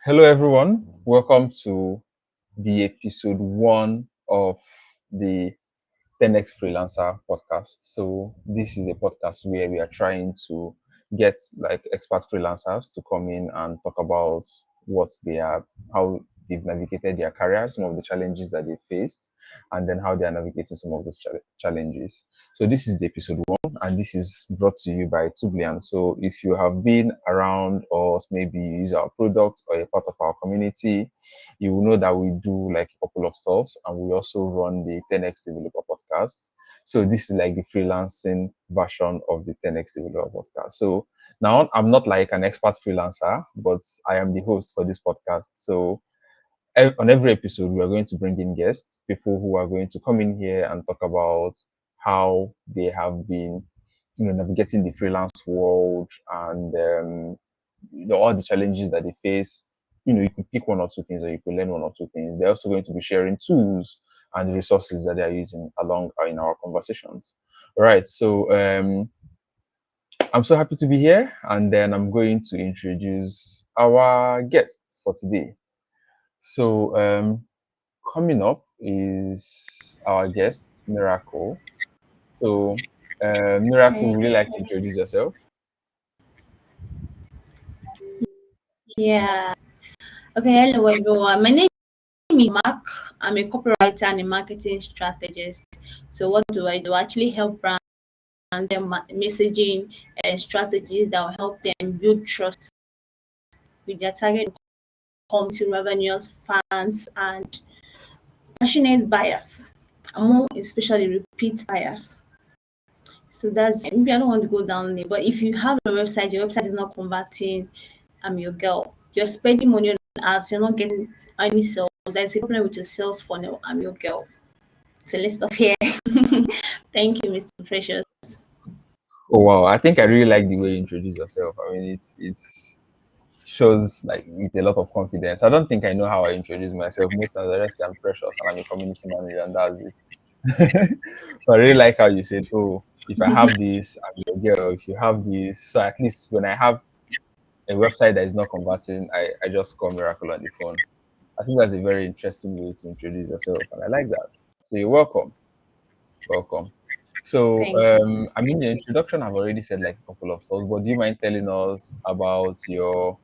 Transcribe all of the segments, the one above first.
Hello, everyone. Welcome to the episode one of the 10x freelancer podcast. So, this is a podcast where we are trying to get like expert freelancers to come in and talk about what they are, how they've navigated their career, some of the challenges that they faced, and then how they are navigating some of those challenges. So, this is the episode one, and this is brought to you by Tublian. So, if you have been around or maybe you use our product or a part of our community, you will know that we do like a couple of stuffs, and we also run the 10x developer podcast. So this is like the freelancing version of the 10x developer podcast. So now I'm not like an expert freelancer, but I am the host for this podcast. So on every episode, we are going to bring in guests, people who are going to come in here and talk about how they have been, navigating the freelance world and all the challenges that they face. You could pick one or two things, or you could learn one or two things. They're also going to be sharing tools and resources that they are using along in our conversations. All right. So I'm so happy to be here, and then I'm going to introduce our guest for today. So coming up is our guest Miracle. So Miracle, would you like to introduce yourself? Yeah. Okay. Hello, everyone. My name is Mark. I'm a copywriter and a marketing strategist. So, what do? I actually help brands and their messaging and strategies that will help them build trust with their target community, revenues, fans, and passionate buyers. And more especially repeat buyers. So that's maybe I don't want to go down there, but if you have a website, your website is not converting, I'm your girl. You're spending money on ads, you're not getting any sales. There's a problem with your sales funnel, I'm your girl. So let's stop here. Thank you, Mr. Precious. Oh wow, I think I really like the way you introduce yourself. I mean, it's shows like with a lot of confidence. I don't think I know how I introduce myself. Most times I just say I'm Precious and I'm a community manager, and that's it. But I really like how you said, "Oh, if I have this, I'm your girl. If you have this, so at least when I have a website that is not converting, I just call Miracle on the phone." I think that's a very interesting way to introduce yourself, and I like that. So you're welcome. Welcome. So, Thank you. I mean, the introduction, I've already said like a couple of stuff, but do you mind telling us about your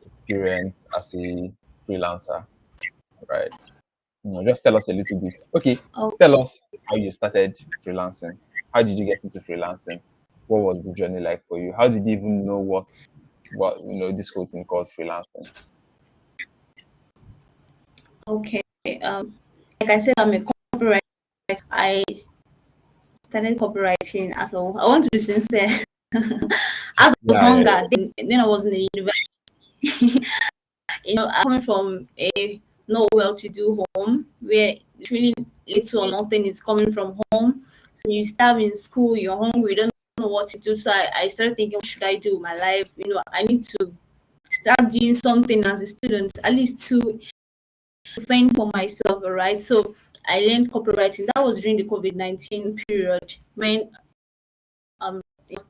experience as a freelancer, right? Just tell us a little bit. Okay, tell Okay. us how you started freelancing. How did you get into freelancing? What was the journey like for you? How did you even know what this whole thing called freelancing? Okay. Like I said, I'm a copywriter. I started copywriting at all. I want to be sincere. Out of Yeah, yeah, hunger. Then I was in the university. I'm coming from a not well-to-do home where really little or nothing is coming from home. So you start in school, you're hungry, you don't know what to do. So I started thinking, what should I do with my life? I need to start doing something as a student, at least to fend for myself, all right? So I learned copywriting. That was during the COVID-19 period when um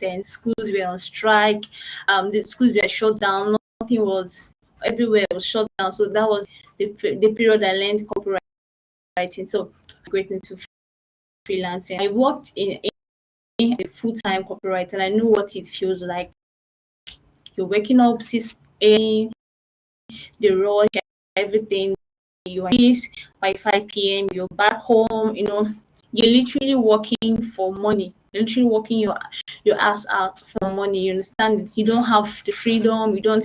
then schools were on strike, the schools were shut down, nothing was everywhere was shut down. So that was the period I learned copywriting. So I got into freelancing. I worked in a full-time copywriter and I knew what it feels like. You're waking up 6 a.m., the rush, everything. You are this by 5 p.m., you're back home, you're literally working for money. You're literally working your ass out for money. You understand? You don't have the freedom. You don't,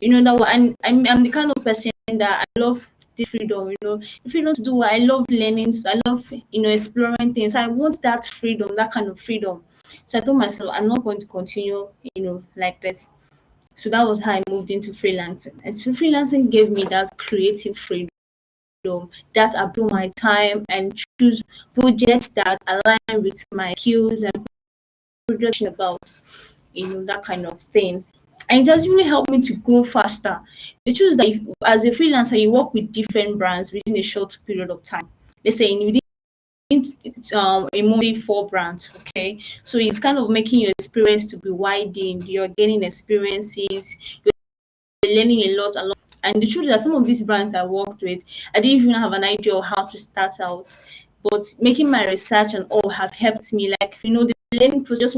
that. And I'm the kind of person that I love the freedom. The freedom to do what I love learning. So I love, exploring things. I want that freedom, that kind of freedom. So I told myself, I'm not going to continue, like this. So that was how I moved into freelancing. And so freelancing gave me that creative freedom that I do my time and choose projects that align with my skills and production about, that kind of thing. And it has really helped me to grow faster. The truth is that as a freelancer, you work with different brands within a short period of time. Let's say within a month, 4 brands. Okay, so it's kind of making your experience to be widened. You're gaining experiences. You're learning a lot along. And the truth is that some of these brands I worked with, I didn't even have an idea of how to start out. But making my research and all have helped me. Like, the learning process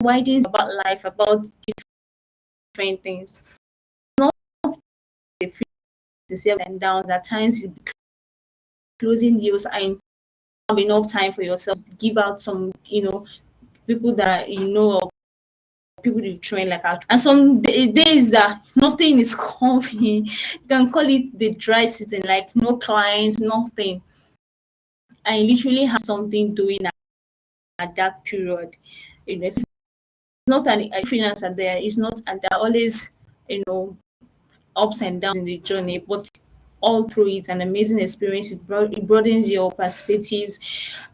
widens about life, about different things. Not the ups and downs. At times, you closing deals and have enough time for yourself. Give out some, people that or people you train like out. And some days that nothing is coming, you can call it the dry season, like no clients, nothing. I literally have something doing at that period. It's not a freelancer there. It's not, and there are always, ups and downs in the journey, but all through it's an amazing experience. It broadens your perspectives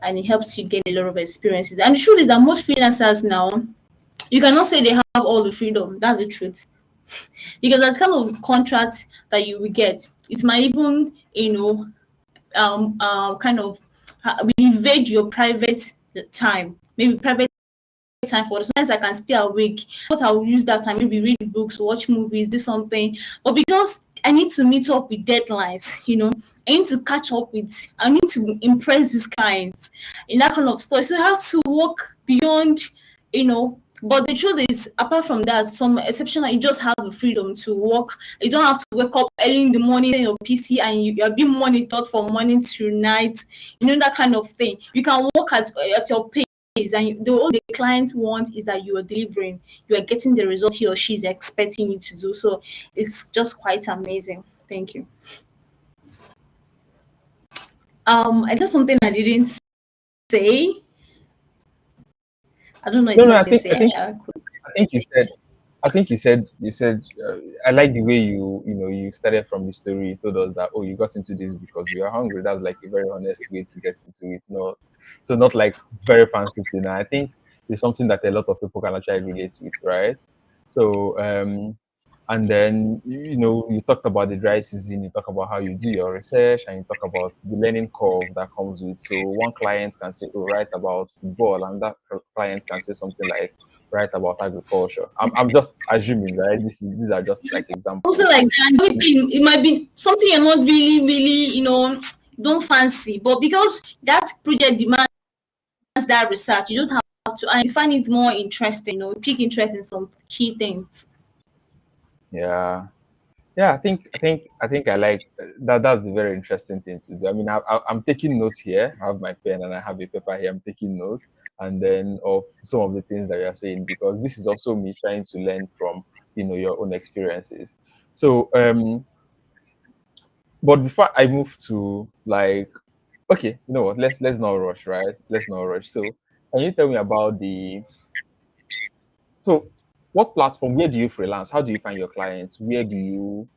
and it helps you get a lot of experiences. And the truth is that most freelancers now, you cannot say they have all the freedom. That's the truth. Because that's kind of contracts that you will get. It might even, kind of invade your private time. Maybe private time for sometimes I can stay awake. But I'll use that time, maybe read books, watch movies, do something. But because I need to meet up with deadlines, I need to catch up with, I need to impress these clients in that kind of stuff. So I have to work beyond, but the truth is, apart from that, some exceptional, you just have the freedom to work. You don't have to wake up early in the morning in your PC and you're being monitored from morning to night, that kind of thing. You can work at your pace, and all the client wants is that you are delivering, you are getting the results he or she is expecting you to do. So it's just quite amazing. Thank you. I thought something I didn't say. I don't know if No, no, something say. I think you said I like the way you started from the story. You told us that, oh, you got into this because you are hungry. That's like a very honest way to get into it. No, so not like very fancy thing. I think it's something that a lot of people can actually relate with, right? So and then you talked about the dry season, you talk about how you do your research, and you talk about the learning curve that comes with. So one client can say, oh, write about football, and that client can say something like, write about agriculture. I'm just assuming, right? These are just like Also examples. like that, it might be something you're not really, really, don't fancy, but because that project demands that research, you just have to, and you find it more interesting, pick interest in some key things. Yeah. Yeah, I think I like that. That's the very interesting thing to do. I mean, I'm taking notes here. I have my pen and I have a paper here. I'm taking notes, and then of some of the things that you're saying, because this is also me trying to learn from your own experiences. So but before I move to like, okay, you know what? Let's not rush, right? Let's not rush. So can you tell me about the so what platform? Where do you freelance? How do you find your clients? Where do you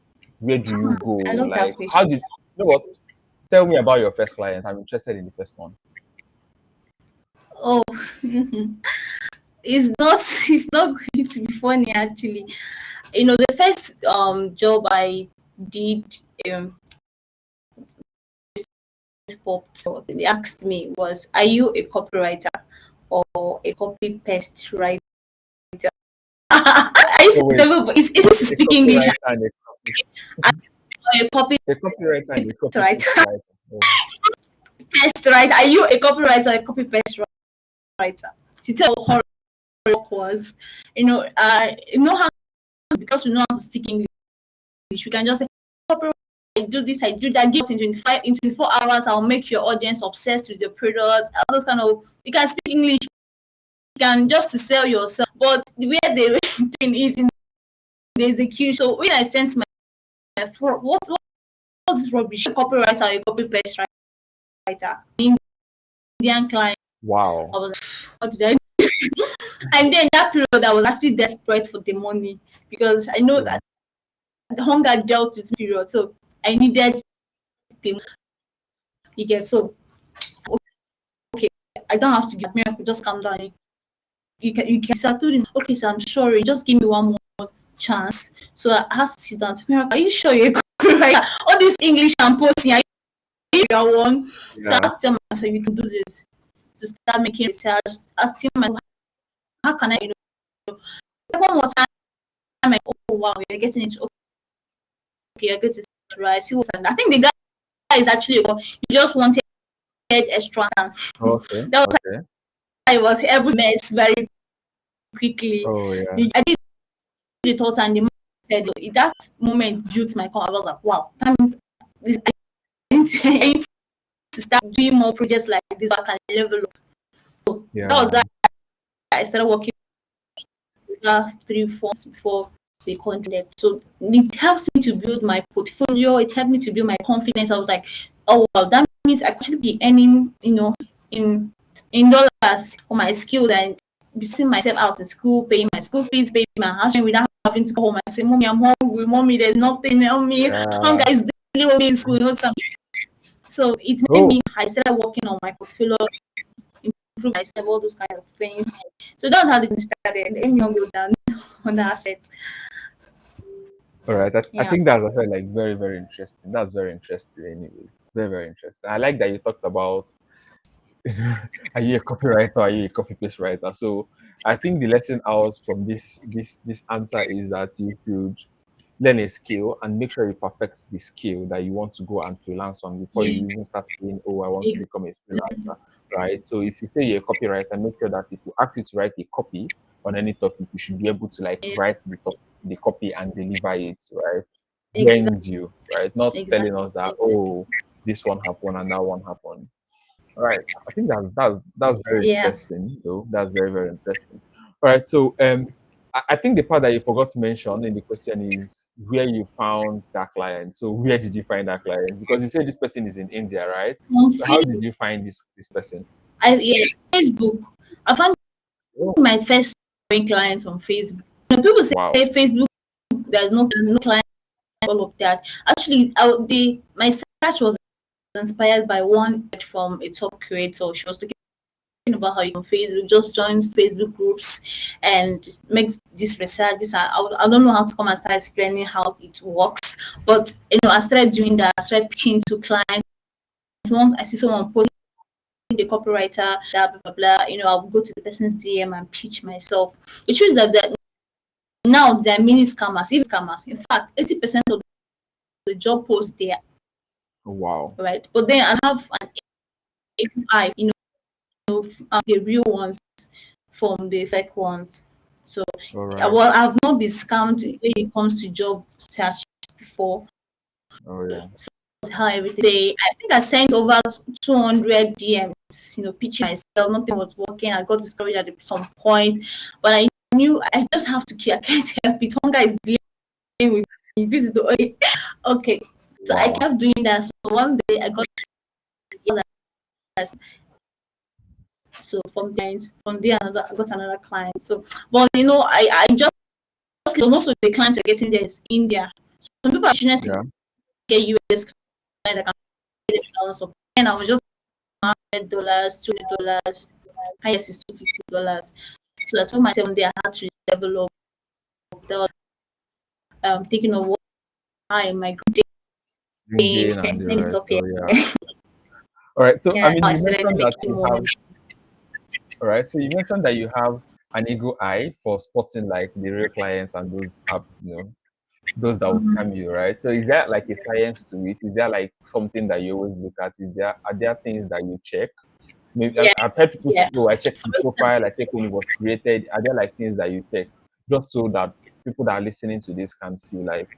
go? I love that Like, how question. did you know what? Tell me about your first client. I'm interested in the first one. Oh, it's not going to be funny actually. The first job I did, um popped, so they asked me was, are you a copywriter or a copy paste writer? I used Oh to wait, tell people it's easy to a speak English. copywriter and A copy a copywriter and a copy writer. paste writer. Oh, Paste writer. Are you a copywriter or a copy paste writer? To tell how work was, how, because we know how to speak English, we can just say, copywriter, I do this, I do that. Give us in 24 hours, I'll make your audience obsessed with your products. All those kind of, you can speak English, you can just to sell yourself. But where the thing is in the execution. So when I sent my what's rubbish? A copywriter or a copy paste writer, Indian client. I wow. was like, what did I do? And then that period, I was actually desperate for the money because I know Yeah. that the hunger dealt with me period. So I needed the, you get, so okay, I don't have to give me, I could just calm down. You can start doing, okay, so I'm sorry, just give me one more chance. So I have to sit down. Miracle, are you sure you're good? Right? All this English I'm posting, are you your one? So I Yeah. have to tell myself, you can do this. To start making research, asking myself, how can I, one more time, I'm like, oh wow, you're getting it. okay, you're going to write. See what's, and I think the guy is actually, you just wanted extra time. Okay. That was Okay. how it was able to mess very quickly. Oh yeah. I did the thought, and the man said, that moment built my confidence. I was like, wow, that means this, I need to start doing more projects like this so I can level up. So that was Yeah. that. I started working 3 4 months before the contract. So it helps me to build my portfolio. It helped me to build my confidence. I was like, oh wow, that means I could actually be earning, in dollars for my skills, and be seeing myself out of school, paying my school fees, paying my house rent without having to go home and say, mommy, I'm hungry, mommy, there's nothing, help me. Yeah. Hunger is dealing with me in school, So it made Oh, me, I started working on my portfolio, improve myself, all those kind of things. So that's how it started. Let me not go down on the assets. all right. I Yeah. think that's actually like very, very interesting. That's very interesting, anyways. Very, very interesting. I like that you talked about are you a copywriter or are you a copy paste writer? So I think the lesson out from this answer is that you should learn a skill and make sure you perfect the skill that you want to go and freelance on before Yeah. you even start saying, oh, I want to become a Exactly. freelancer, right? So if you say you're a copywriter, make sure that if you ask you to write a copy on any topic, you should be able to like Yeah. write the copy and deliver it, right? Exactly. Behind you, right? Not telling us that, Exactly. oh, this one happened and that one happened. All right. I think that's very Yeah. interesting, though. That's very, very interesting. All right. So I think the part that you forgot to mention in the question is where you found that client. So where did you find that client? Because you said this person is in India, right? On So how did you find this person? Facebook. I found Oh, my first clients on Facebook. People say wow. Facebook, there's no client, all of that. Actually, my search was inspired by one from a top creator. She was talking about how you on Facebook, just joins Facebook groups and makes this research. I don't know how to come and start explaining how it works, but I started doing that. I started pitching to clients. Once I see someone posting the copywriter, blah blah blah, blah, I'll go to the person's DM and pitch myself. It shows that now there are many scammers, even scammers. In fact, 80% of the job posts there, Wow. right? But then I have an AI, the real ones from the fake ones. So, All right. well, I've not been scammed when it comes to job search before. Oh yeah. So that's how everything. I think I sent over 200 DMs, pitching myself. Nothing was working. I got discouraged at some point, but I knew I just have to keep. I can't help it. One guy is dealing with me. This is the way. Okay. So I Wow. kept doing that. So one day I got so from there I got another client. So, but I just most of the clients are getting there is India. Some people are fortunate to Yeah. get US client that can pay them dollars. And I was just $100, $200, highest is $250. So I told myself one day I had to level up. That was thinking of what I my good day. LinkedIn and the Let me rest. stop here. So yeah. All right. So I Yeah, mean, I you started mentioned that making you more have. money. All right. So you mentioned that you have an eagle eye for spotting like the real clients and those app, those that will scam you, right? So is there like a science to it? Is there like something that you always look at? Are there things that you check? Maybe Yeah, I've heard people say, yeah. "Oh, I check the profile, I check when it was created." Are there like things that you check just so that people that are listening to this can see like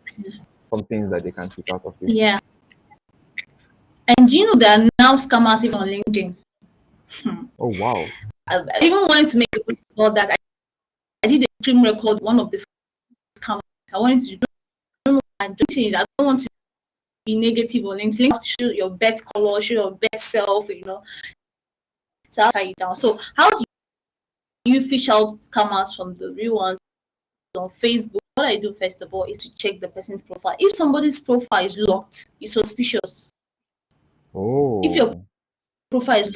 some things that they can pick out of it? Yeah. And do you know there are now scammers even on LinkedIn? Oh wow! I even wanted to make a post about that. I did a screen record one of the scammers. I wanted to I don't want to be negative on LinkedIn. You have to show your best color, show your best self. So I'll tie it down. So how do you fish out scammers from the real ones on Facebook? What I do first of all is to check the person's profile. If somebody's profile is locked, it's suspicious. If your Oh profile is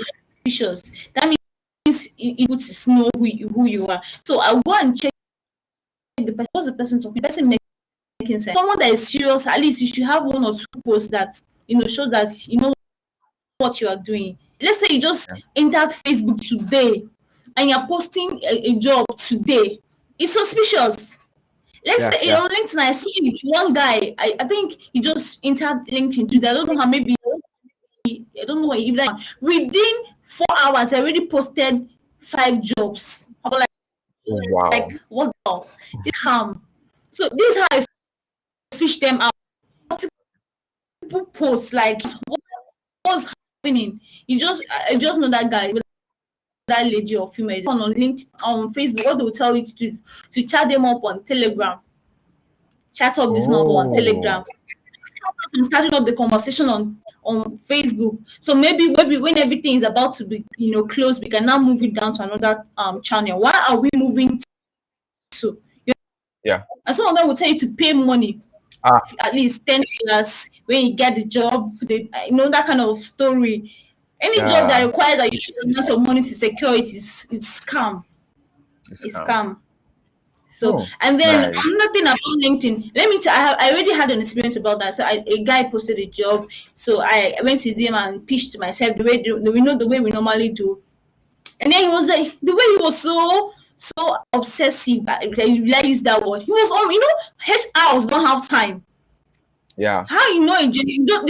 suspicious, that means it would know who you are. So I go and check the person. What's the person talking? The person making sense. Someone that is serious, at least you should have one or two posts that show that you know what you are doing. Let's say you just yeah. entered Facebook today and you're posting a job today. It's suspicious. Let's Yeah, say yeah. on LinkedIn, I see it. One guy, I think he just entered LinkedIn today. I don't know how, maybe, I don't know if that within 4 hours, I already posted 5 jobs. I was Oh, wow. like, what the hell? It's calm. So this is how I fish them out. People post like, what's happening? I just know that guy, that lady or female, is on LinkedIn, on Facebook. What they will tell you to do is to chat them up on Telegram. Chat up this number on Oh, Telegram. And starting up the conversation on Facebook. So maybe when everything is about to be closed, we can now move it down to another channel. Why are we moving to? yeah. And some of them will tell you to pay money, Ah, at least $10 when you get the job. That kind of story. Any job that yeah. requires that you pay a amount of money to secure it it's scam. It's It's calm. scam. So, Oh, and then nice. another thing about LinkedIn, let me tell I already had an experience about that. So, a guy posted a job. So, I went to him and pitched myself the way we normally do. And then he was like, the way he was so obsessive, I use that word. He was on, HRs don't have time. Yeah, How they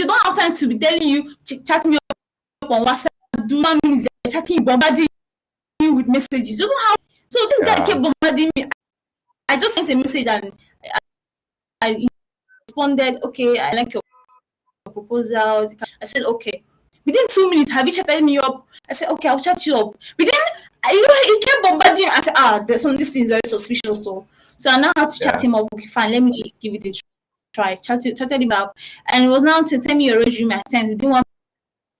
don't have time to be telling you, chat me up on WhatsApp, do 1 minute, they're chatting, bombarding you with messages. You don't have. So, this guy yeah, kept bombarding me. I just sent a message and I responded, okay, I like your proposal. I said, okay. Within 2 minutes, have you chatted me up? I said, okay, I'll chat you up. Within, he kept bombarding. I said, there's some, this thing is very suspicious. So I now had to chat yeah. him up. Okay, fine, let me just give it a try. Chatted him up. And it was now to tell me your resume. I sent within 1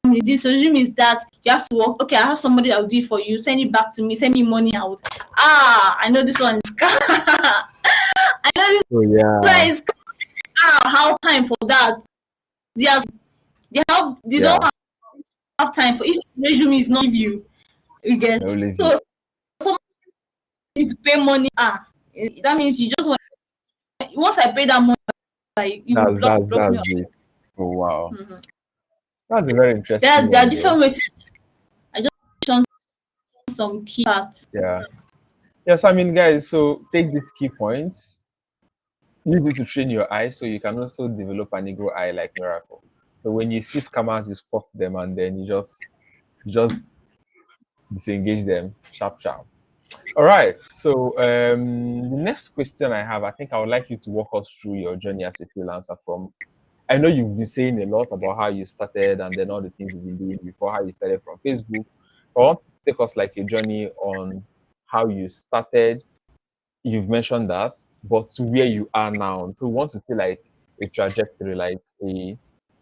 minute. This resume is that you have to work. Okay, I have somebody that will do it for you. Send it back to me. Send me money. I know this one is I know this Oh, one yeah, is how time for that. They are they don't yeah. have time for, if resume is not you, you get. No leave you. So someone need to pay money. That means you just want, once I pay that money, you will That's that's block me that's off. it. Oh, wow. Mhm. That's a very interesting There are one, though. different ways. I just mentioned some key parts. Yeah. Yeah. So I mean, guys, so take these key points, use it to train your eye, so you can also develop an eagle eye like Miracle. So when you see scammers, you spot them, and then you just disengage them, sharp, sharp. All right. So the next question I have, I think I would like you to walk us through your journey as a freelancer from. I know you've been saying a lot about how you started and then all the things you've been doing before, how you started from Facebook. But I want you to take us like a journey on how you started. You've mentioned that, but to where you are now. So we want to see like a trajectory, like a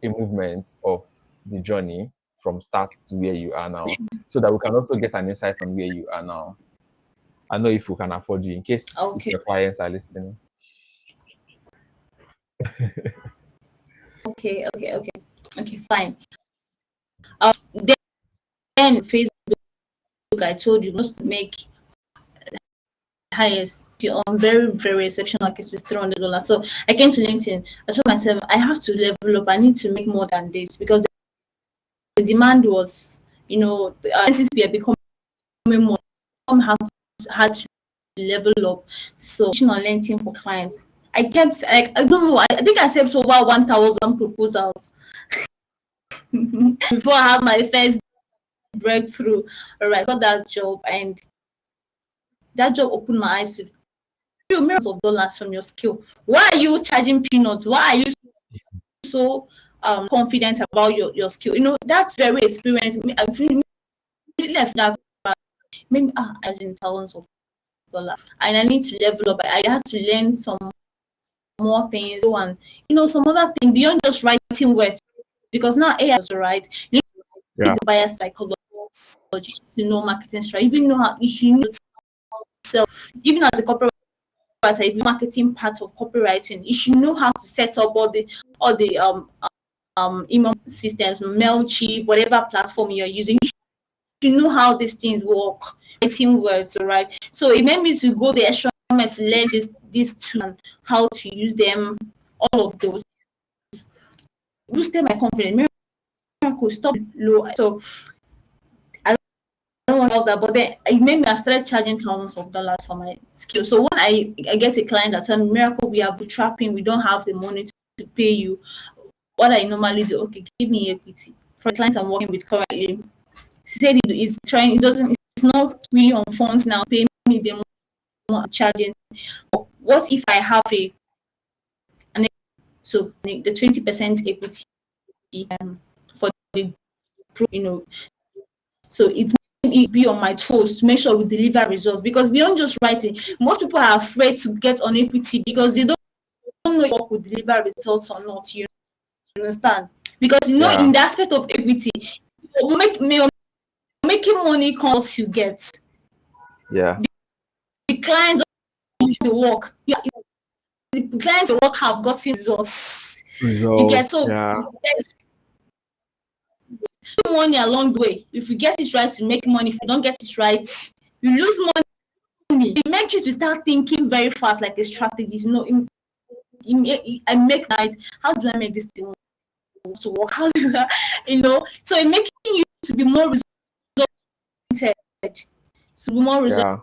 movement of the journey from start to where you are now, so that we can also get an insight on where you are now. I know if we can afford you, in case if Okay, your clients are listening. okay, fine. Then Facebook, I told you must make highest on very very exceptional cases $300. So I came to LinkedIn. I told myself I have to level up. I need to make more than this because the demand was, the since we are becoming more, had to level up. So on LinkedIn for clients. I kept, like, I don't know. I think I sent over 1,000 proposals before I had my first breakthrough. All right, got that job, and that job opened my eyes to millions of dollars from your skill. Why are you charging peanuts? Why are you so confident about your skill? That's very experienced. I feel left that maybe I did thousands of dollars, and I need to level up. I had to learn some more things and some other thing beyond just writing words, because now AI is right. You need Yeah, to bias psychology to know marketing strategy. Even know how you should know sell. Even as a corporate writer, if marketing part of copywriting, you should know how to set up all the email systems, Mailchimp, whatever platform you're using. You should know how these things work. Writing words, all right. So it made me to go the extra mile to learn these tools and how to use them. All of those boosted my confidence. Miracle stop low. So don't want to that, but then it made me I started charging thousands of dollars for my skill. So when I get a client that tell me, Miracle, we are bootstrapping, we don't have the money to pay you. What I normally do, okay, give me equity. For the clients I'm working with currently, he said he's trying, it's not really on funds now, pay me the amount charging. What if I have so the 20% equity for the group, so it be on my toes to make sure we deliver results, because beyond just writing, most people are afraid to get on equity because they don't know if work will deliver results or not. You understand? Because in the aspect of equity, making money costs you get. Yeah. The clients the work. Yeah, the clients the work have gotten results. You get Results. so Yeah. money along the way. If you get it right, you make money. If you don't get it right, you lose money. It makes you to start thinking very fast, like a strategy. I make right. How do I make this thing to work? How do so it makes you to be more result oriented. So be more result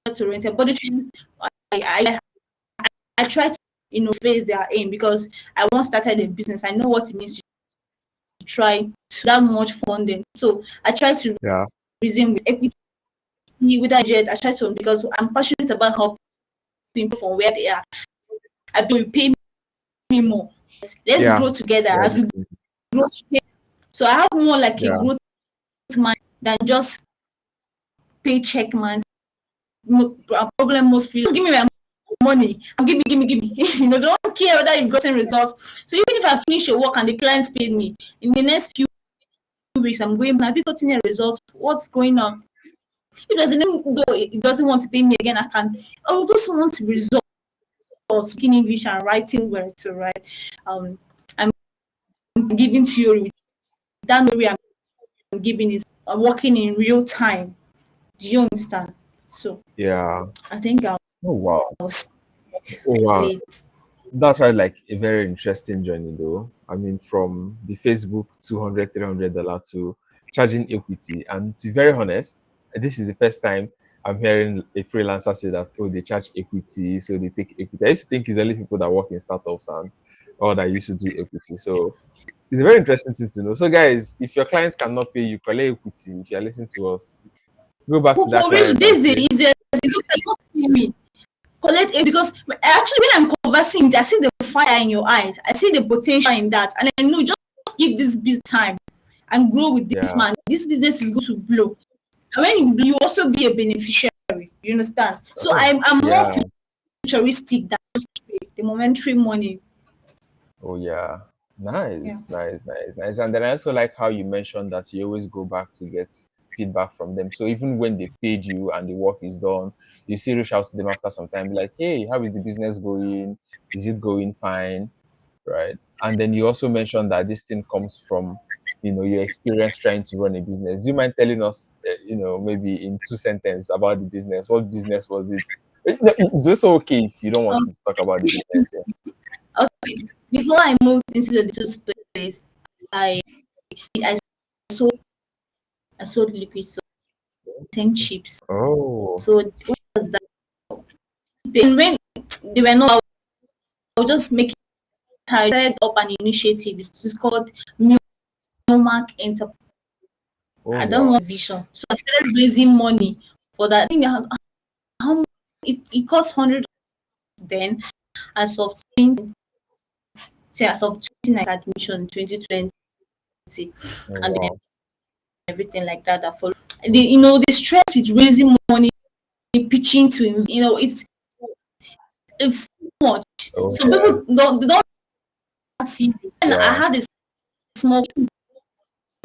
Yeah. oriented. But the truth, I try to face their aim, because I once started a business. I know what it means to try to that much funding. So I try to Yeah. reason with equity with that jet. I try to, because I'm passionate about helping people from where they are. I do pay me more. Let's Yeah. grow together Yeah. as we grow. So I have more like a Yeah. growth mind than just paycheck man. Problem most freelancers, give me my money, give me. They don't care whether you've gotten results. So even if I finish a work and the clients paid me, in the next few weeks, I'm going, have you gotten a result? What's going on? It doesn't want to pay me again, I just want results, speaking English and writing words, so right? I'm giving theory. That theory I'm giving is I'm working in real time. Do you understand? So Yeah. I think I'll Oh wow. stop Oh wow. it. That's right, like a very interesting journey though. I mean, from the Facebook $200, $300 to charging equity. And to be very honest, this is the first time I'm hearing a freelancer say that, oh, they charge equity, so they take equity. I used to think it's only people that work in startups and or that used to do equity. So it's a very interesting thing to know. So guys, if your client cannot pay you, collect equity. If you're listening to us, go back to that For real, client this and is the say, easiest. You cannot pay me. Collect it, because actually when I'm conversing, I see the fire in your eyes. I see the potential in that, and I know, just give this business time and grow with this yeah, man. This business is going to blow. And when it blow, you also be a beneficiary. You understand? So oh, I'm more yeah. futuristic than just the momentary money. Oh yeah. Yeah. Nice. And then I also like how you mentioned that you always go back to get feedback from them. So even when they've paid you and the work is done, you still reach out to them after some time, be like, hey, how is the business going? Is it going fine? Right. And then you also mentioned that this thing comes from, your experience trying to run a business. Do you mind telling us, maybe in two sentences about the business? What business was it? No, it's also okay if you don't want Um, to talk about the business. Yeah. okay. Before I moved into the digital space, I I sold I sold liquid soap, 10 chips. Oh. So what was that? Then when they were not, I was just making started up an initiative. It's called Milmark Enterprise. Oh I don't wow. want vision. So I started raising money for that. I think how it cost 100 then, as of 20, as of 2019 admission 2020, Oh and then wow. everything like that that followed. Oh, The stress with raising money, pitching to, it's too much. oh So yeah. people don't see. And I Yeah. had a small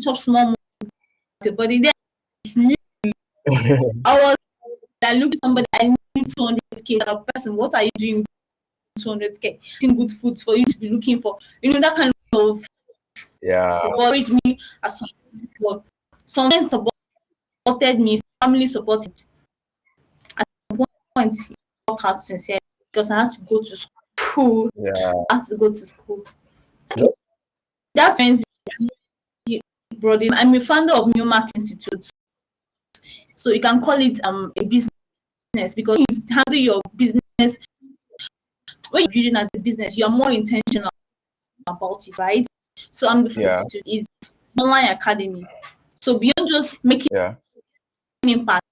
chop small money, but then I was I look at somebody, I need 200K. That person, what are you doing with 200K? Eating good food for you to be looking for, that kind of Yeah. worried me as some friends supported me, family supported. At one point, it worked out sincerely because I had to go to school. Yeah. I had to go to school. Just That friends brought in. I'm a founder of New Mark Institute. So you can call it a business, because you handle your business when you're building as a business, you are more intentional about it, right? So I'm the first Yeah. institute is online academy. So beyond just making Yeah. impact,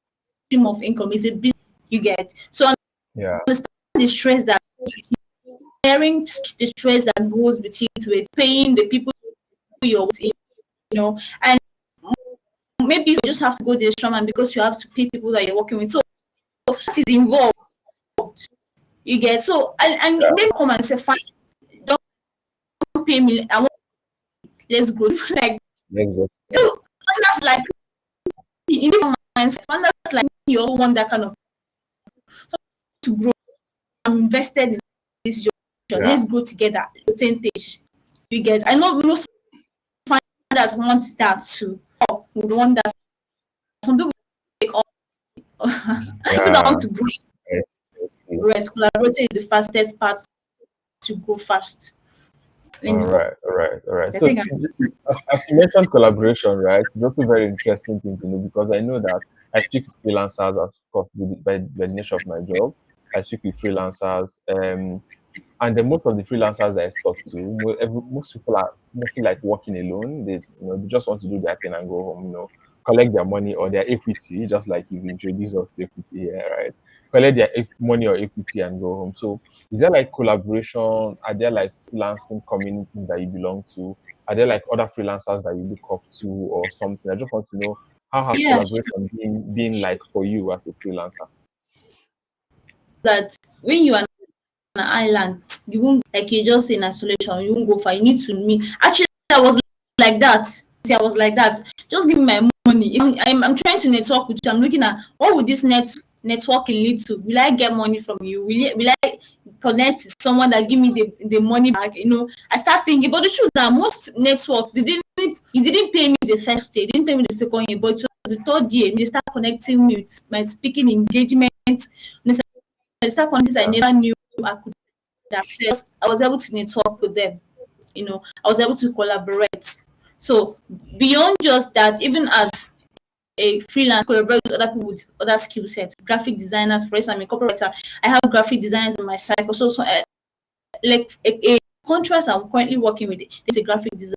stream of income is a business you get. So Yeah. understand the stress that sharing the stress that goes with it, with paying the people you're with, and maybe you just have to go the extra man because you have to pay people that you're working with. So that is involved. You get, so and Yeah. maybe come and say, fine, don't pay me. I want, let's go. Like, Let's go together. that's like in the mindset, that's like you also want that kind of to grow. I'm invested in this job. Yeah. Let's go together at the same stage. You get, I know most founders want that too. Or would want that. Some people take all people don't want Yeah. to grow. Yes. Yes. Right, collaborating is the fastest part to go fast. Let me All stop. right, all right, all right. I So, think I'm as you mentioned collaboration, right? It's also a very interesting thing to know because I know that I speak with freelancers, of course, by the nature of my job. I speak with freelancers, and then most of the freelancers that I talk to, most people are mostly like working alone. They just want to do their thing and go home. Collect their money or their equity, just like you've introduced us to equity here, right? Collect their money or equity and go home. So, is there like collaboration? Are there like freelancing communities that you belong to? Are there like other freelancers that you look up to or something? I just want to know how has yeah, collaboration been like for you as a freelancer? that when you are on an island, you won't, like, you just in isolation, you won't go far. You need to meet. Actually, I was like that. See, I was like that. Just give me my money. I'm trying to network with you. I'm looking at what would this networking lead to? Will I get money from you? Will I connect with someone that give me the money back? I start thinking, but the truth is that most networks, he didn't pay me the first year, didn't pay me the second year, but it was the third year. They start connecting me with my speaking engagement. They start connecting I Yeah, never knew I could access. I was able to network with them. I was able to collaborate. So beyond just that, even as a freelance, collaborate with other people with other skill sets, graphic designers, for instance, I'm a corporate writer. I have graphic designers in my cycle. So like a contrast I'm currently working with is a graphic designer.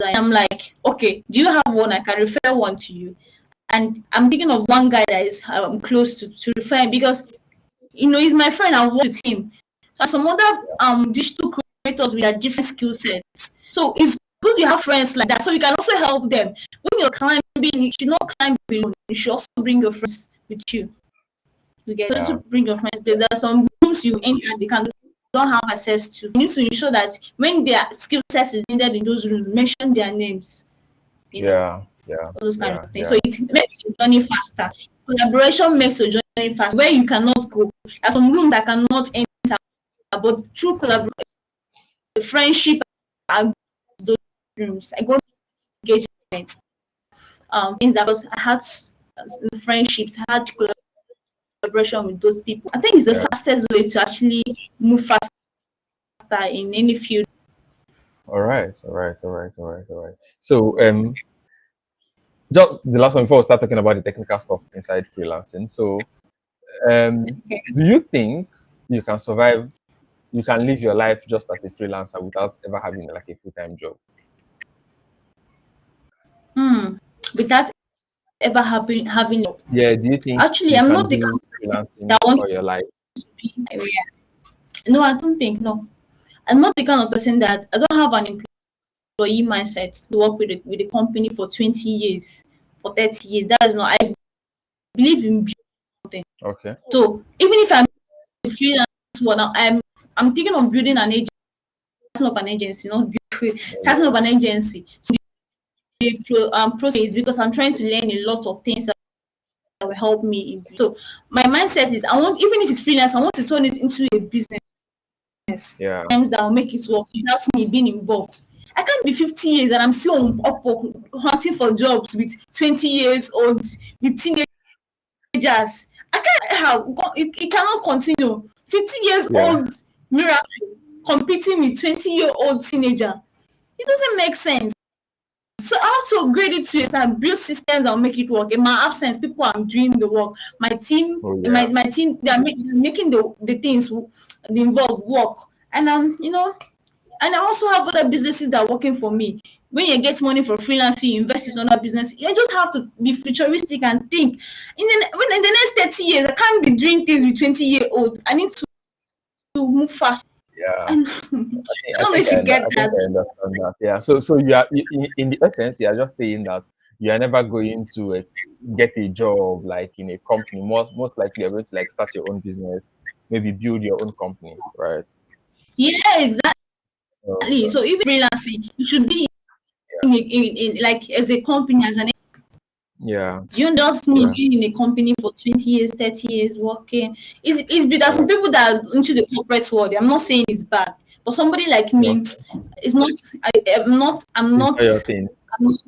I'm like, okay, do you have one? I can refer one to you. And I'm thinking of one guy that is close to refer because he's my friend. I work with him. So some other digital creators with their different skill sets. So it's good you have friends like that. So you can also help them. When you're climbing, you should not climb alone. You should also bring your friends with you. You get also yeah, bring your friends. But there are some rooms you enter they don't have access to. You need to ensure that when their skill set is needed in those rooms, mention their names. You know, yeah, yeah, all those kind yeah, of things. So yeah, it makes your journey faster. Collaboration makes your journey faster. Where you cannot go, there are some rooms that cannot enter, but through collaboration, friendship, and those rooms, I got engagement. Things that was I had friendships, I had collaboration with those people. I think it's the yeah. fastest way to actually move faster in any field. All right, all right, all right, all right, all right. So, just the last one before we start talking about the technical stuff inside freelancing. So, do you think you can survive? You can live your life just as a freelancer without ever having like a full-time job? Without ever having Yeah. Do you think actually you I'm can not the do kind freelancing that wants all your life? to be no, I don't think no. I'm not the kind of person that I don't have an employee mindset to work with the company for 20 years, for 30 years. That is not I believe in building. Okay. So even if I'm a freelance one, I'm thinking of building an agency, starting up an agency, not starting up an agency. So the process is because I'm trying to learn a lot of things that will help me. So my mindset is I want, even if it's freelance, I want to turn it into a business. Yeah. Things that will make it work without me being involved. I can't be 50 years and I'm still on Upwork hunting for jobs with 20 years old, with teenagers. I can't have it cannot continue. 50 years Yeah. old miracle competing with 20-year-old teenager. It doesn't make sense. So I also upgrade it to it and build systems that will make it work. In my absence, people are doing the work. My team, Oh my, yeah. my team, they're making the things involved work. And and I also have other businesses that are working for me. When you get money for freelancing, you invest in other business. You just have to be futuristic and think. In the next 30 years, I can't be doing things with 20-year-old. I need to move fast. Yeah. And I don't know if you get I think that. I understand that. Yeah. So you are in the essence, you are just saying that you are never going to get a job like in a company. Most likely, you're going to like start your own business, maybe build your own company, right? Yeah, exactly. Okay. So even freelancing, you should be in like as a company, as an Yeah. you don't just me Yeah. being in a company for 20 years, 30 years working. There's Yeah. some people that are into the corporate world. I'm not saying it's bad, but somebody like Yeah. me, it's not. It's not your thing. I'm not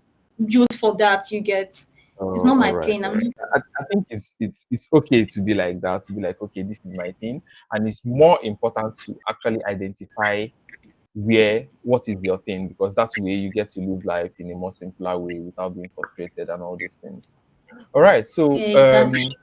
built for that. You get? It's Oh, not all my right, thing. all I'm right. not. I think it's okay to be like that, to be like, okay, this is my thing. And it's more important to actually identify where what is your thing, because that's where you get to live life in a more simpler way without being frustrated and all those things. All right. So Yeah, exactly.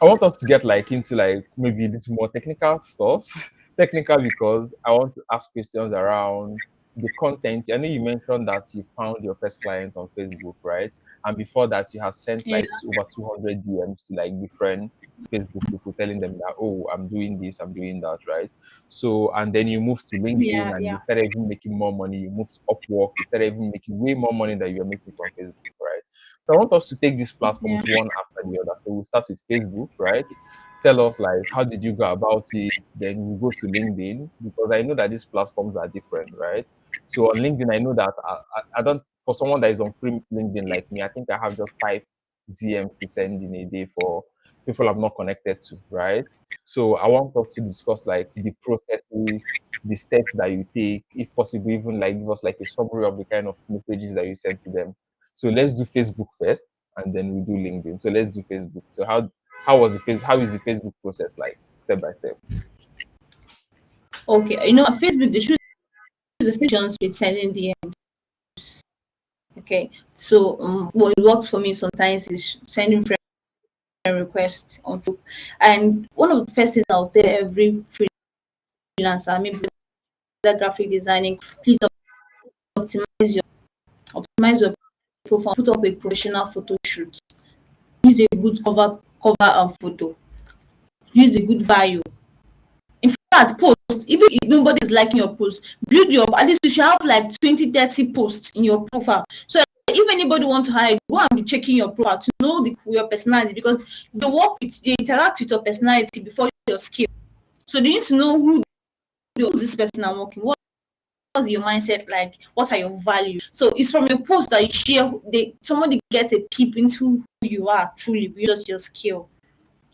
I want us to get like into like maybe little more technical stuff. Technical because I want to ask questions around the content. I know you mentioned that you found your first client on Facebook, right? And before that, you have sent Yeah, like over 200 DMs to like different Facebook people telling them that, oh, I'm doing this, I'm doing that, right? So, and then you moved to LinkedIn yeah, and you yeah. started even making more money. You moved to Upwork, you started even making way more money than you were making from Facebook, right? So I want us to take these Yeah. platforms one after the other. So we'll start with Facebook, right? Tell us like how did you go about it? Then we go to LinkedIn because I know that these platforms are different, right? So on LinkedIn, I know that I don't for someone that is on free LinkedIn like me, I think I have just 5 DMs to send in a day for people I'm not connected to, right? So I want us to discuss like the processes, the steps that you take, if possible, even like give us like a summary of the kind of messages that you send to them. So let's do Facebook first, and then we do LinkedIn. So let's do Facebook. So how is the Facebook process like step by step? Okay. Facebook, the truth is the functions with sending DM. Okay. So what works for me sometimes is sending friend requests on Facebook. And one of the first things out there, every freelancer, I mean, the graphic designing, please optimize your optimize your profile, put up a professional photo shoot, use a good cover and photo, use a good bio. In fact, post, even if nobody is liking your post, build your at least you should have like 20, 30 posts in your profile. So if anybody wants to hire you, go and be checking your profile to know your personality, because they interact with your personality before your skill. So they need to know who this person are working. What's your mindset like? What are your values? So it's from your post that you share. Somebody gets a peep into who you are truly, beyond just your skill.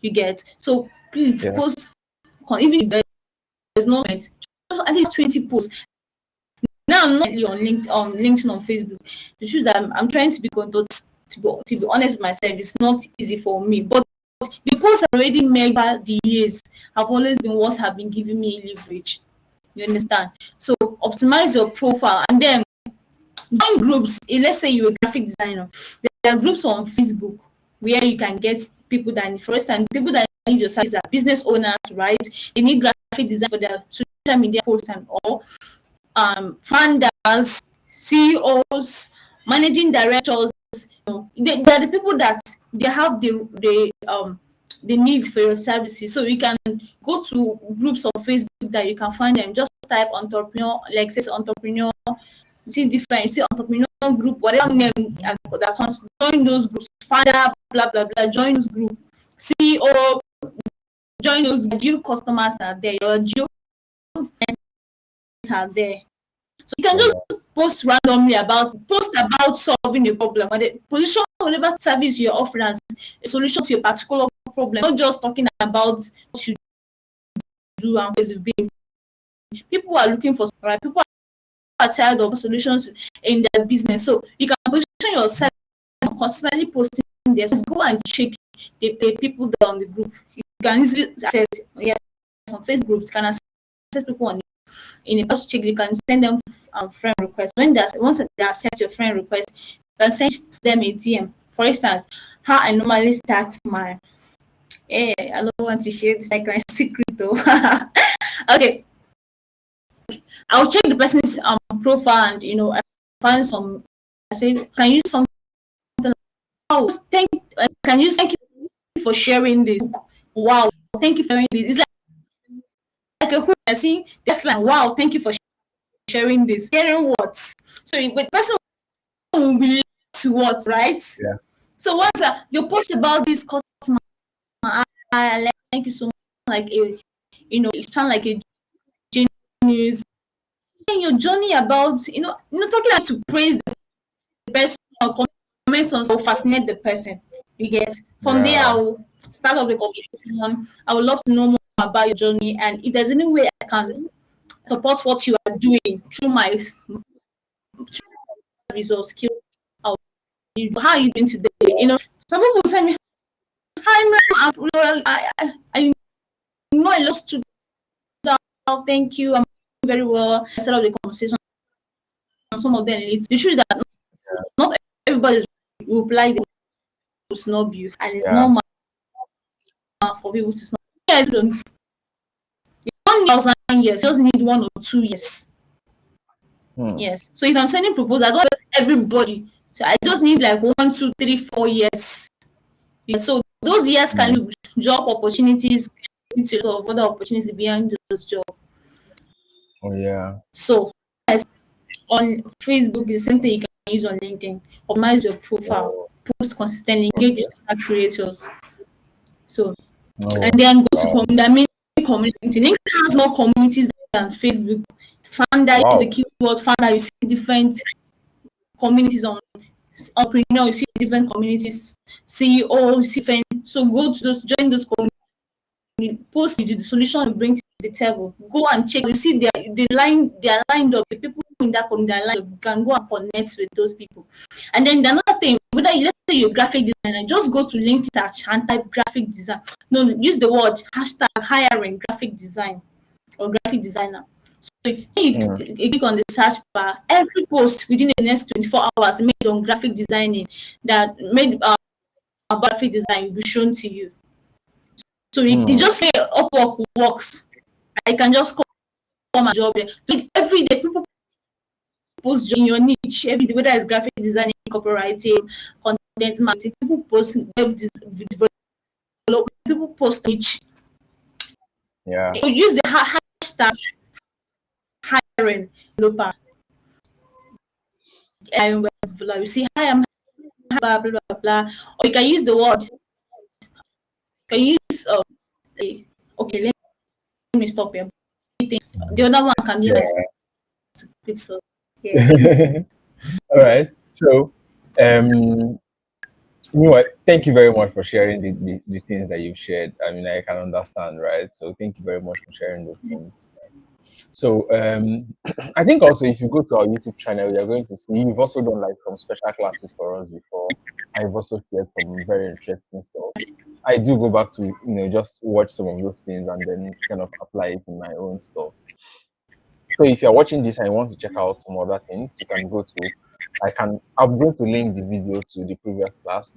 You get. So please Yeah, post, even if there's no comment, just at least 20 posts. Now I'm not really on LinkedIn, on Facebook. The truth that I'm trying to be good, but to be honest with myself, it's not easy for me. But the posts I already made by the years have always been what have been giving me leverage. You understand? So optimize your profile and then join groups. Let's say you're a graphic designer. There are groups on Facebook where you can get people that, for instance, people that need your service are business owners, right? They need graphic design for their social media posts and all. Founders, CEOs, managing directors. They are the people that they have the need for your services. So you can go to groups on Facebook that you can find them. Just type entrepreneur, like says entrepreneur. See different. You see entrepreneur group, whatever name that comes. Join those groups. Founder, blah blah blah. Join those group. CEO, join those. Geo customers are there. Your geo are there. So you can just yeah, post about solving a problem, or the position whatever service you're offering as a solution to a particular problem, not just talking about what you do and what you've been. People are looking for, right? People are tired of solutions in their business. So you can position yourself constantly posting there. So go and check the people there on the group. You can easily access, yes, on Facebook groups, you can access people on in a just check, you can send them friend request. Once they accept your friend request, you can send them a DM. For instance, how I normally start my I don't want to share this like my secret though. Okay, I'll check the person's profile and I find some. I say, can you something? Oh, thank you for sharing this. Wow, thank you for sharing this. It's like a hook. I see that's like, wow, thank you for sharing this. Sharing what? So the person will relate to what, right? Yeah. So once you post about this customer, I like, thank you so much. Like it sound like a genius. Your journey about talking like to praise the person or comment on or fascinate the person. You get from there, I Yeah. will start off the conversation. I would love to know more about your journey, and if there's any way I can support what you are doing through my resource skill. How are you doing today? Some people send me, hi, ma'am, I know I lost to that. Thank you. I'm very well. I set up the conversation, and some of them lead. The truth is that not everybody will reply to snub you, and it's Yeah. normal for people to snub. I don't. 1,000 years, you just need 1 or 2 years. Hmm. Yes. So if I'm sending proposal, I don't want everybody. So I just need like 1, 2, 3, 4 years. Yeah, so those years can Hmm. lead to job opportunities, into a lot of other opportunities behind those jobs. Oh yeah. So yes, on Facebook, the same thing you can use on LinkedIn. Optimize your profile, Oh. post consistently, engage Okay. with other creators. So and Oh. then go to Wow. community. LinkedIn has more communities than Facebook. Founder is the Wow. keyword. Founder, you see different communities on entrepreneur, you see different communities. CEO, you see different. So go to those, join those communities. Post the solution you bring to the table. Go and check. You see they are lined up. The people in that community are lined up. You can go and connect with those people. And then the another thing, whether let's say you're a graphic designer, just go to LinkedIn search and type graphic design. No, use the word hashtag hiring graphic design or graphic designer. So Hmm. you click on the search bar. Every post within the next 24 hours made on graphic designing that made about graphic design will be shown to you. So you Hmm. just say Upwork works. I can just come and job there. So every day people post in your niche every day, whether it's graphic designing, copywriting, content marketing, people post web development, people post niche. Yeah. You use the hashtag hiring developer and web developer. You see, hi, I'm blah blah blah blah. Or you can use the word. You can use okay, let me stop here. The other one can be Yeah. my secret. So yeah. All right. So, um, you know what? Thank you very much for sharing the things that you've shared. I mean, I can understand, right? So, thank you very much for sharing those things. So, I think also if you go to our YouTube channel, you're going to see you've also done like some special classes for us before. I've also shared some very interesting stuff. I do go back to just watch some of those things and then kind of apply it in my own stuff. So if you're watching this and you want to check out some other things, you can go to. I'm going to link the video to the previous class.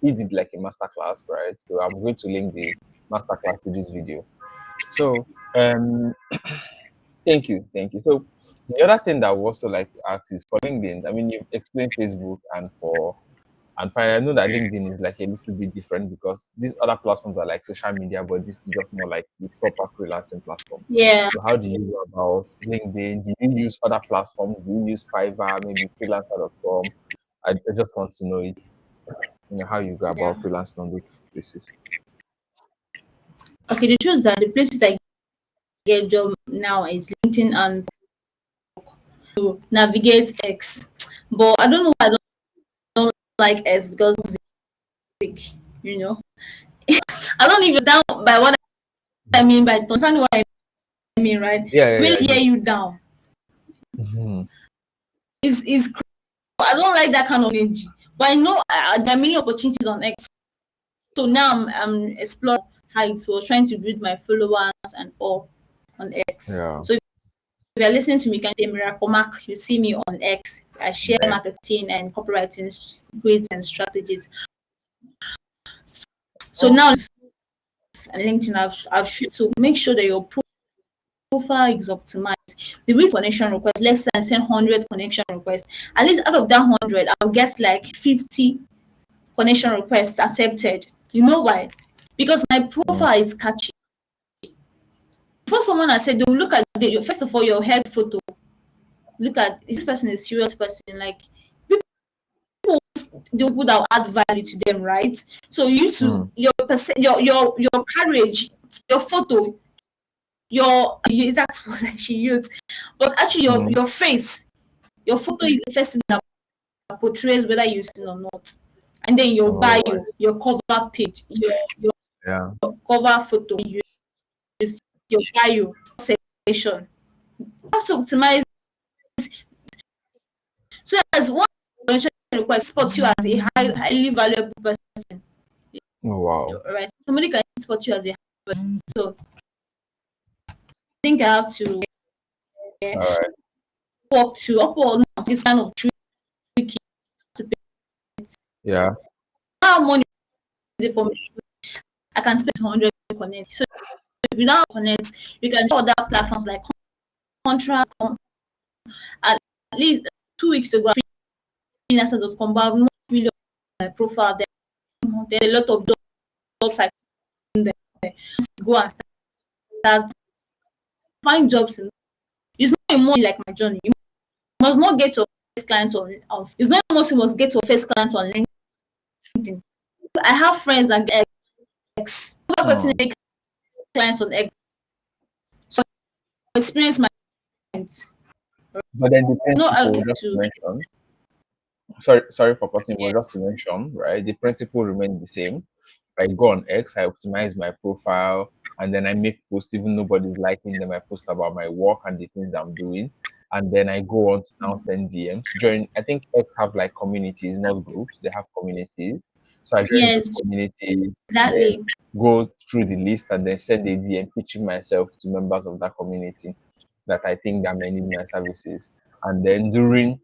He did like a master class, right? So I'm going to link the master class to this video. So um thank you. So the other thing that I would also like to ask is for LinkedIn. I mean, you've explained Facebook and finally, I know that LinkedIn is like a little bit different because these other platforms are like social media, but this is just more like the proper freelancing platform. Yeah. So how do you go about LinkedIn? Do you use other platforms? Do you use Fiverr, maybe freelancer.com? I just want to know it, how you go Yeah. about freelancing on those places. Okay, the truth is that the places I get job now is LinkedIn and to navigate X. But I don't know why I don't like X because music, you know. I don't even down by what I mean by understand what I mean, right? Yeah, yeah, yeah, Really I hear do. you down. Mhm. Is I don't like that kind of energy. But I know there are many opportunities on X. So now I'm exploring how it was trying to build my followers and all on X. Yeah. So you're listening to me, you can say Miracle Mark. You see me on X. I share Next. marketing and copywriting secrets and strategies. So now, and LinkedIn, so make sure that your profile is optimized. The risk connection request, let's say I send 100 connection requests. At least out of that 100, I'll get like 50 connection requests accepted. You know why? Because my Mm, profile is catchy. Before someone has said, they'll look at first of all your head photo. Look at, is this person a serious person? Like, people, the people that will add value to them, right? So you used to mm, your carriage, your photo, that's what she used. But actually mm. your face, your photo is the first thing that portrays whether you're seen or not. And then your All right. bio, your cover page, your Yeah. cover photo, your bio section. Also optimize so as one request spot you as a highly valuable person. Oh, wow. Right. Somebody can spot you as a high person. So I think I have to All right. walk to upward now. This kind of tricky to pay. Yeah. How money is it for me? I can spend 100 to connect. So if you don't connect, you can check other platforms like contract. At least 2 weeks ago, freelancer.com, but I've not really on my profile there. There are a lot of jobs I can there. Go and start find jobs. It's not more like my journey. You must not get your first clients on it's not almost you must get your first clients on LinkedIn. I have friends that get X. I've gotten Mm. clients on X. So I experience my clients. But then the No, I principle, get just to to mention, sorry for cutting, yeah, but just to mention, right? The principle remains the same. I go on X, I optimize my profile, and then I make posts, even nobody's liking them. I post about my work and the things I'm doing. And then I go on to now send DMs. Join, I think X have like communities, not groups. They have communities. So I join those yes, communities, then exactly. go through the list and then send a DM pitching myself to members of that community that I think that may need my services. And then during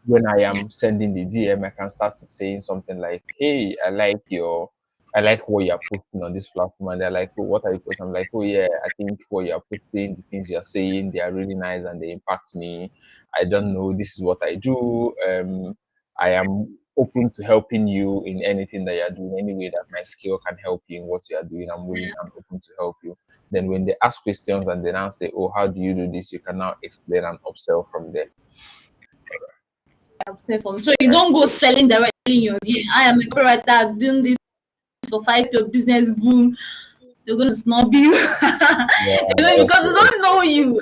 when I am sending the DM, I can start to saying something like, "Hey, I like what you're posting on this platform." And they're like, "Oh, what are you posting?" I'm like, "Oh yeah, I think what you're posting, the things you're saying, they are really nice and they impact me. I don't know, this is what I do. I am open to helping you in anything that you're doing, any way that my skill can help you in what you are doing. I'm willing and open to help you." Then when they ask questions and they now say, "Oh, how do you do this?" You can now explain and upsell from there. So you Right. don't go So selling directly in your DM. I am a copywriter doing this for 5 year business boom. They're gonna snub you. yeah, Because they okay. don't know you.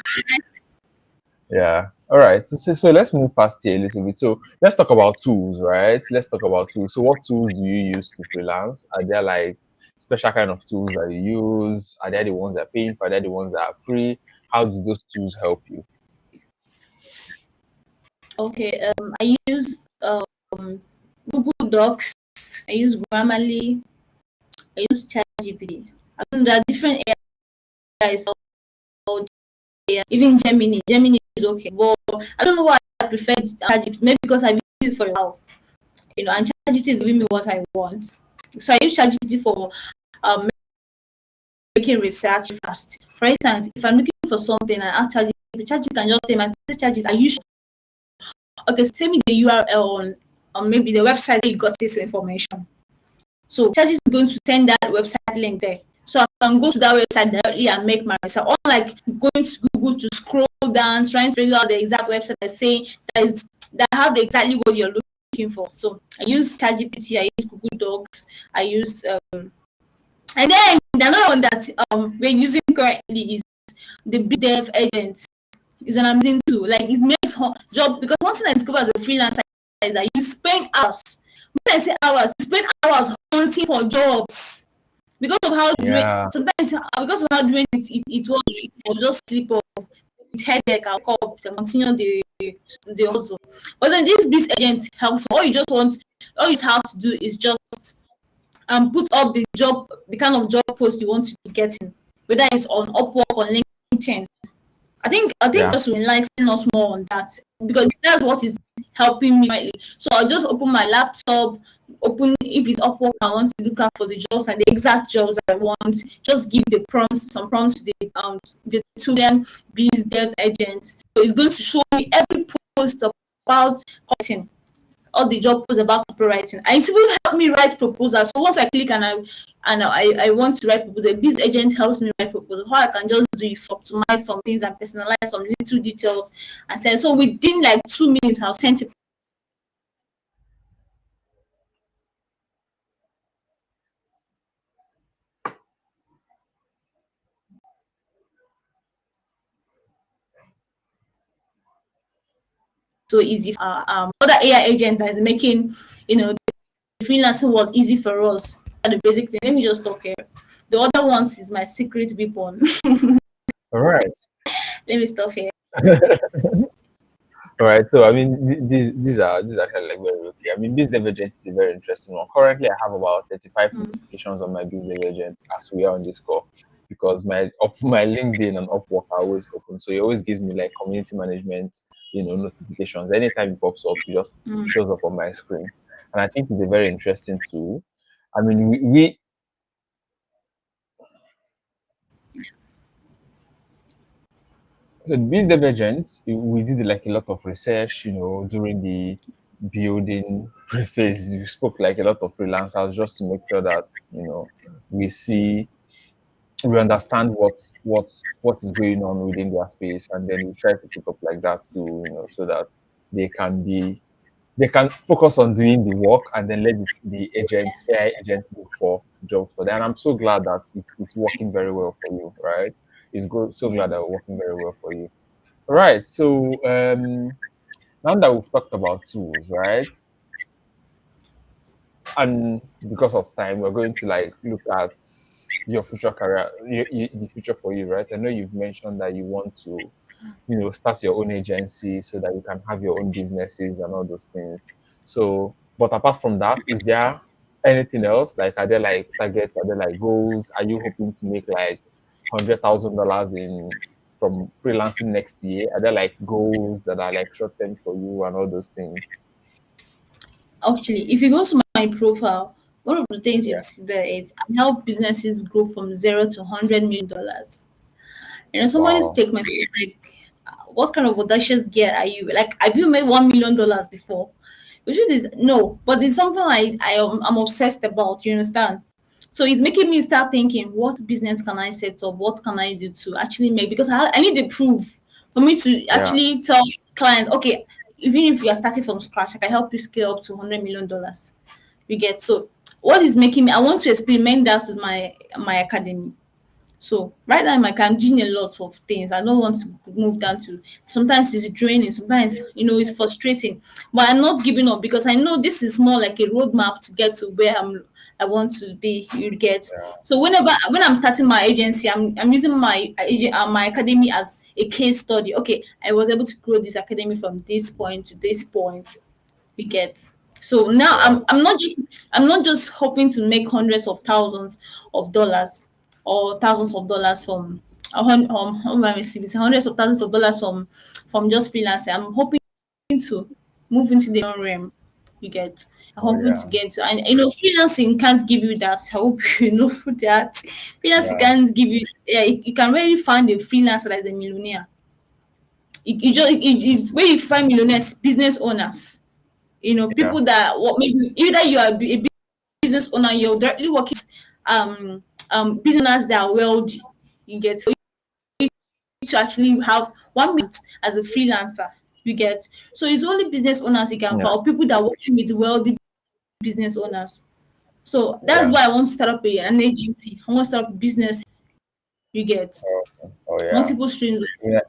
Yeah. All right. So let's move fast here a little bit. So let's talk about tools, right? Let's talk about tools. So what tools do you use to freelance? Are there like special kind of tools that you use? Are there the ones that are paying for? Are there the ones that are free? How do those tools help you? Okay, I use Google Docs, I use Grammarly, I use ChatGPT. I mean, there are different AIs out there, even Gemini. Gemini is okay, but I don't know why I prefer ChatGPT. Maybe because I've used it for a while, and ChatGPT is giving me what I want. So I use ChatGPT for um, making research fast. For instance, if I'm looking for something and ask ChatGPT, ChatGPT can just say, "My ChatGPT, are you okay, send me the URL on maybe the website that you got this information." So ChatGPT is going to send that website link there. So I can go to that website directly and make my research. Unlike going to Google to scroll down, trying to figure out the exact website that's saying that have exactly what you're looking for. So I use ChatGPT, I use Google Docs, I use and then the another one that we're using currently is the Big Dev Agent. Is an amazing tool. Like it makes job because one thing I discovered as a freelancer is that you spend hours. When I say hours, you spend hours hunting for jobs because of how doing Yeah. sometimes because of how doing it was or just sleep off. It's headache. I'll call up and continue the hustle. But then this biz agent helps. All you have to do is just put up the kind of job post you want to be getting, whether it's on Upwork or LinkedIn. I think Yeah. just to enlighten us more on that, because that's what is helping me rightly. So I'll just open my laptop, open if it's Upwork, I want to look out for the jobs and the exact jobs I want. Just give the prompts, some prompts to the Tublian biz dev agent. So it's going to show me every post about cutting, all the job posts about copywriting, and it even helped me write proposals. So once I click and I want to write proposal, this agent helps me write proposal. How I can just do is optimize some things and personalize some little details and send. So within like 2 minutes, I'll send it so easy. Other AI agents that is making the freelancing work easy for us. The basic thing. Let me just stop here. The other ones is my secret weapon. All right. Let me stop here. All right. So I mean, these are kind of like very okay. I mean, Biz Divergent is a very interesting one. Currently, I have about 35 Mm, notifications on my Biz Divergent as we are on this call, because my LinkedIn and Upwork are always open. So it always gives me like community management, notifications. Anytime it pops up, it just mm. shows up on my screen. And I think it's a very interesting tool. I mean, we so Biz Divergent, we did like a lot of research, during the building preface. We spoke like a lot of freelancers just to make sure that, we see, we understand what is going on within their space, and then we try to put up like that too, so that they can be they can focus on doing the work, and then let the AI agent look for jobs for them. And I'm so glad that it's working very well for you, right? It's good. So Yeah. glad that it's working very well for you. Right. So now that we've talked about tools, right? And because of time, we're going to like look at your future career, the future for you, right? I know you've mentioned that you want to, start your own agency so that you can have your own businesses and all those things. So, but apart from that, is there anything else? Like, are there like targets? Are there like goals? Are you hoping to make like $100,000 in from freelancing next year? Are there like goals that are like short term for you and all those things? Actually, if you go to my profile, one of the things you Yeah. see there is I help businesses grow from $0 to $100 million. Somebody's Wow. take my like, what kind of audacious gear are you? Like, have you made $1 million before? The truth is no, but it's something I'm obsessed about. You understand? So it's making me start thinking, what business can I set up? What can I do to actually make? Because I need the proof for me to Yeah. actually tell clients, okay, even if you are starting from scratch, I can help you scale up to $100 million. You get so. What is making me? I want to experiment that with my academy. So right now, I'm doing a lot of things. I don't want to move down to. Sometimes it's draining. Sometimes it's frustrating. But I'm not giving up because I know this is more like a roadmap to get to where I want to be. You get. So when I'm starting my agency, I'm using my academy as a case study. Okay, I was able to grow this academy from this point to this point. We get. So now Yeah. I'm not just hoping to make hundreds of thousands of dollars or thousands of dollars from how am I saying this? Hundreds of thousands of dollars from just freelancing. I'm hoping to move into the own realm. You get. I'm Oh hoping yeah. to get to, and freelancing can't give you that. I hope you know that freelancing Yeah. can't give you. Yeah, you can really find a freelancer that is a millionaire. It's where you find millionaires, business owners, Yeah. people that what maybe either you are a business owner, you're directly working business that are wealthy. You get so you need to actually have 1 month as a freelancer. You get so it's only business owners you can Yeah. find, or people that are working with wealthy business owners. So that's Yeah. why I want to start up an agency. I want to start up business. You get Oh yeah. multiple streams. Yeah.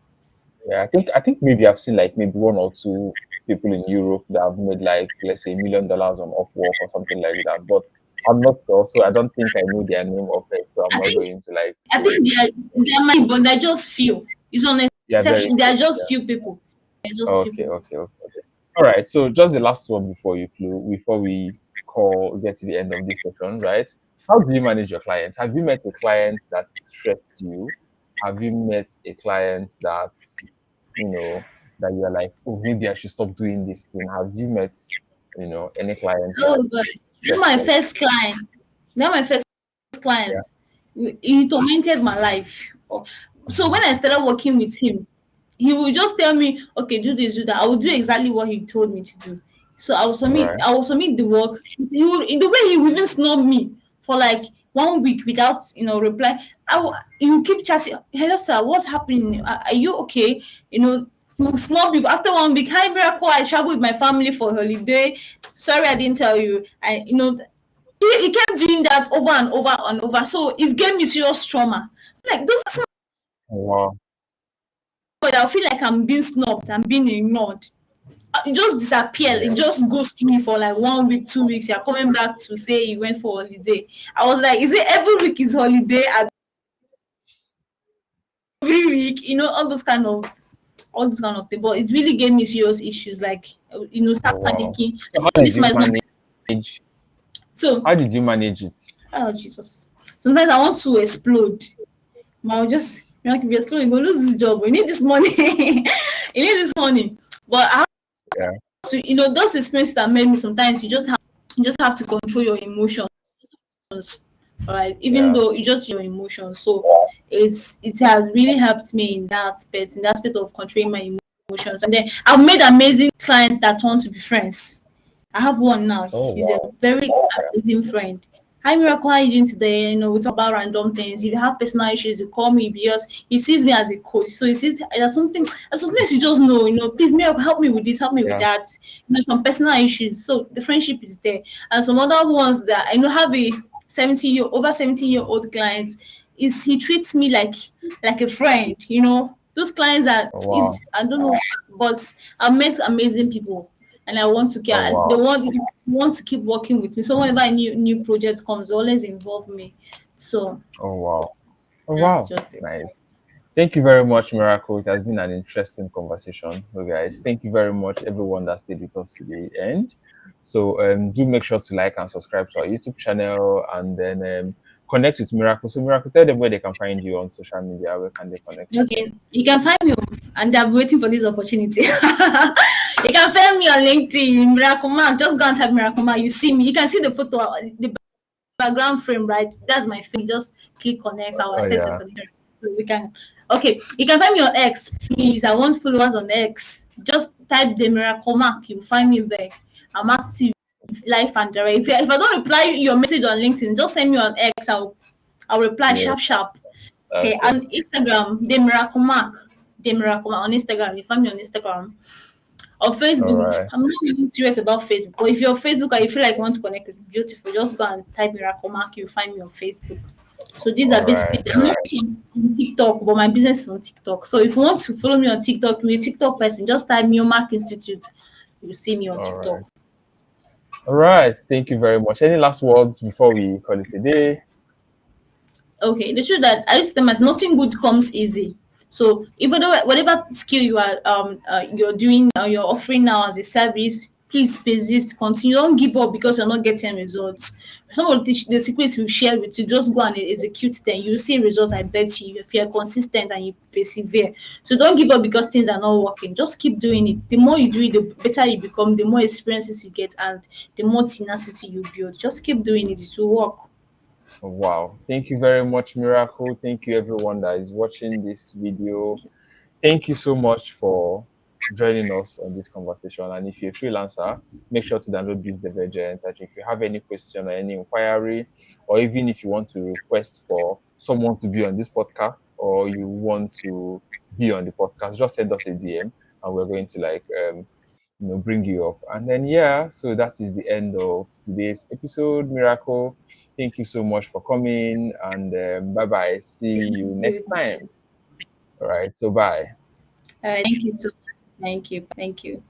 Yeah, I think maybe I've seen like maybe one or two people in Europe that have made like let's say $1 million on Upwork or something like that. But I'm not sure, so I don't think I know their name of it, so I'm I not think going to like I say. think they are many, but they're just few. It's an Yeah, very exception. There are few. just Yeah. few people. They're just few Okay, people. okay, okay, okay. All right. So just the last one before we get to the end of this session, right? How do you manage your clients? Have you met a client that stressed you? have you met a client that, that you're like, oh, maybe I should stop doing this thing? Have you met, any client Oh that God, they're my stressful? first clients. They're my first Yeah. clients. He tormented my life. So when I started working with him, he would just tell me, okay, do this, do that. I will do exactly what he told me to do. So All right. I will submit the work. He would, in the way he would even snub me for like 1 week without, reply. He will keep chatting. Hello, sir, what's happening? Are you okay? He will snub you after 1 week. Hi, Miracle, I traveled with my family for holiday. Sorry, I didn't tell you. He kept doing that over and over and over. So it gave me serious trauma. Like, this is Wow. but I feel like I'm being snubbed, I'm being ignored. It just disappeared. It Yeah. just ghosted me for like 1 week, 2 weeks. You're coming back to say you went for holiday. I was like, is it every week is holiday? Every week, all this kind of thing. But it really gave me serious issues. Like, Oh, start wow. panicking. So how did This you might not. manage? So, How did you manage it? oh Jesus. Sometimes I want to explode. But I'll just, if you're slow, you're going to lose this job. We need this money. You need this money. But I have Yeah. to, those experiences that made me sometimes you just have to control your emotions. All right. Even Yeah. though you just your emotions. So it has really helped me in that aspect of controlling my emotions. And then I've made amazing clients that turn to be friends. I have one now. Oh, She's a wow. very amazing friend. Hi Miracle, how are you doing today? We talk about random things. If you have personal issues, you call me because he sees me as a coach. So he sees there's something you just know, please Miracle, help me with this, help me with Yeah. that. Some personal issues. So the friendship is there. And some other ones that I know have a 70-year-old client is he treats me like a friend. Those clients that Oh, is wow. I don't know, but I've met amazing people and I want to Oh, care. They wow. want to keep working with me. So whenever a new project comes, they always involve me. So Oh, wow. Oh, that's wow. just it. Nice. Thank you very much, Miracle. It has been an interesting conversation. So, guys, thank you very much, everyone that stayed with us to the end. So, do make sure to like and subscribe to our YouTube channel and then connect with Miracle. So, Miracle, tell them where they can find you on social media. Where can they connect with you? Okay, you can find me and I'm waiting for this opportunity. You can find me on LinkedIn, Miracle Man. Just go and type Miracle Man. You see me. You can see the photo, the background frame, right? That's my thing. Just click connect. I will Oh, accept your yeah. connection. So we can. Okay, you can find me on X, please. I want followers on X. Just type the Miracle Mark. You'll find me there. I'm active, live and direct. If I don't reply your message on LinkedIn, just send me on X. I'll reply Yeah. sharp sharp. Okay, Okay. and Instagram, the Miracle Mark. The Miracle Mark on Instagram. You find me on Instagram. On All Facebook, right. I'm not really serious about Facebook. But if you're on Facebook and you feel like you want to connect with beautiful, just go and type Miracle Mark. You'll find me on Facebook. So these All are right. basically I'm not on TikTok, but my business is on TikTok. So if you want to follow me on TikTok, you're a TikTok person, just type Mio Mark Institute. You'll see me on All TikTok. right. All right. Thank you very much. Any last words before we call it a day? Okay, the truth that I used to tell myself, nothing good comes easy. So even though whatever skill you're doing you're offering now as a service, please persist, continue. Don't give up because you're not getting results. Some of the secrets we've shared with you, just go and execute them. You'll see results, I bet you, if you're consistent and you persevere. So don't give up because things are not working. Just keep doing it. The more you do it, the better you become, the more experiences you get, and the more tenacity you build. Just keep doing it. It will work. Wow. Thank you very much, Miracle. Thank you, everyone that is watching this video. Thank you so much for joining us on this conversation. And if you're a freelancer, make sure to download this Divergent. And if you have any question or any inquiry, or even if you want to request for someone to be on this podcast or you want to be on the podcast, just send us a DM and we're going to bring you up. And then yeah, so that is the end of today's episode, Miracle. Thank you so much for coming and bye bye. See you next time. All right, so bye. All right, thank you so much. Thank you. Thank you.